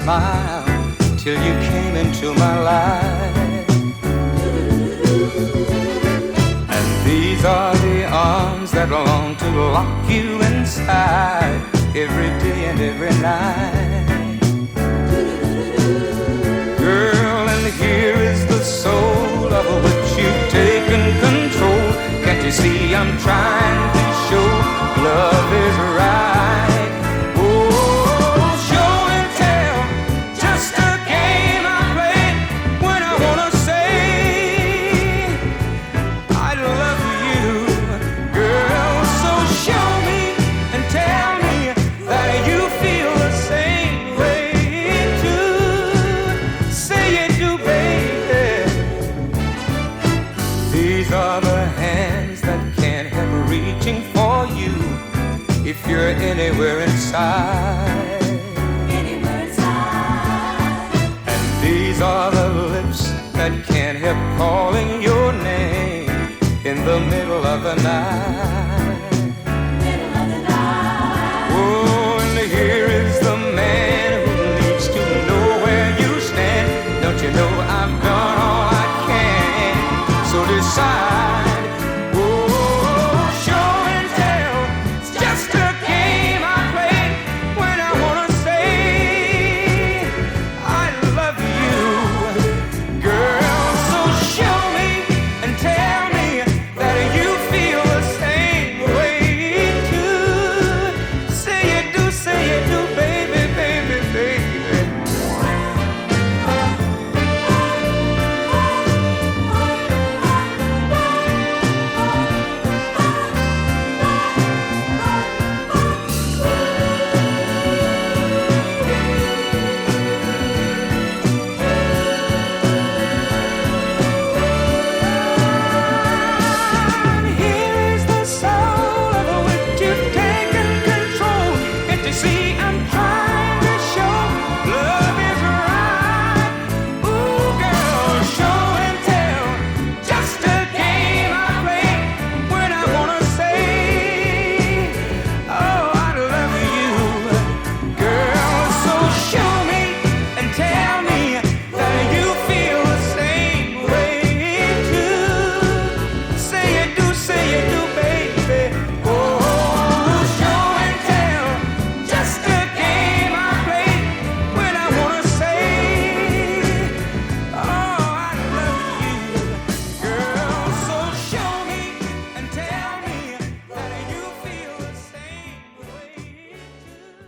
smile till you came into my life. And these are the arms that long to lock you inside every day and every night. Girl, and here is the soul of which you've taken control. Can't you see I'm trying to show love is right? Oh, show and tell, just a game I play when I wanna say I love you, girl. So show me and tell me that you feel the same way too. Say you do, baby. These are the hands that can't help reaching for you if you're anywhere inside. Anywhere inside. And these are the lips that can't help calling your name in the middle of the night. Middle of the night. Oh, and here is the man who needs to know where you stand. Don't you know I've done all I can? So decide. Oh, show and tell. It's just a game I play when I wanna say I love you, girl. So show me and tell me that you feel the same way too. Say you do, baby, baby, baby. Here is the soul of which you've taken control. Can't you see I'm trying to show love is right? Ooh, girl, show and tell. Just a game I play when I wanna say, oh, I love you, girl. So show me and tell me that you feel the same way too. Say you do, baby. Oh, show and tell. Just a game I play when I wanna say, oh, I love you, girl. So show me and tell me that you feel the same way too.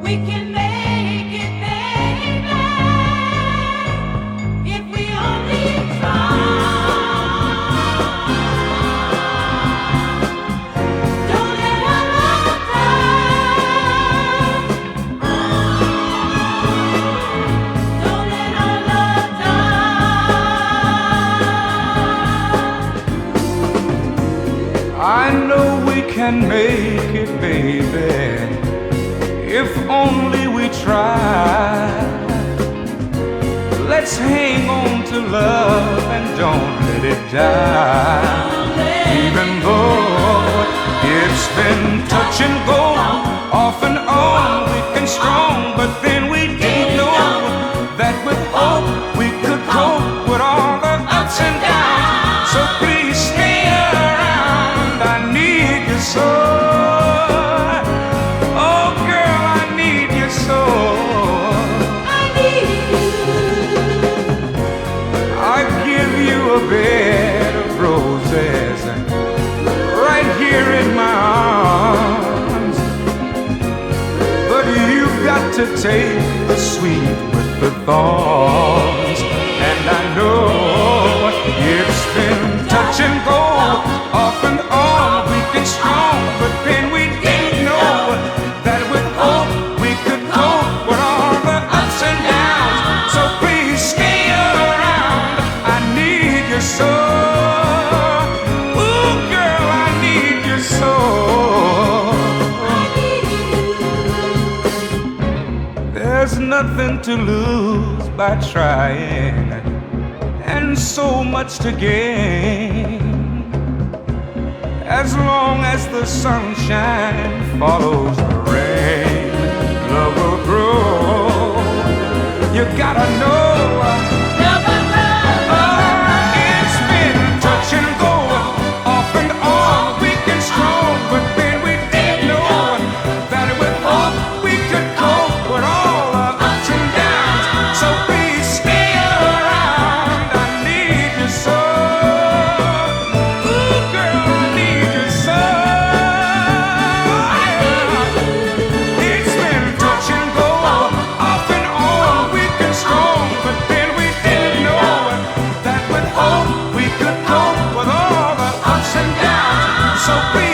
We can make it, baby, if we only try. Don't let our love die. Don't let our love die. I know we can make it, baby, if only we try. Let's hang on to love and don't let it die. Even though it's been touch and go, off and on, weak and strong, but then we didn't know that with hope we could cope with all the ups and downs. So please stay around, I need you so. Oh girl, I need you so. I need you. I give you a bed of roses right here in my arms, but you've got to take the sweet with the thorns. And I know it's been touch and go, off and on, weak and strong, but then we didn't know that with hope we could cope with all the ups and downs. So please stay around, I need you so. Ooh, girl, I need you so. There's nothing to lose by trying, and so much to gain. As long as the sunshine follows the rain, love will grow. You gotta know. It's been touch and go, off and on, weak and strong. But then we didn't know that with hope we could cope with all the ups and downs. So please stay around. I need you so. Ooh, girl, I need you so. It's been touch and go, off and on, weak and strong. But then we didn't know that with hope we could cope with all the ups and downs. So please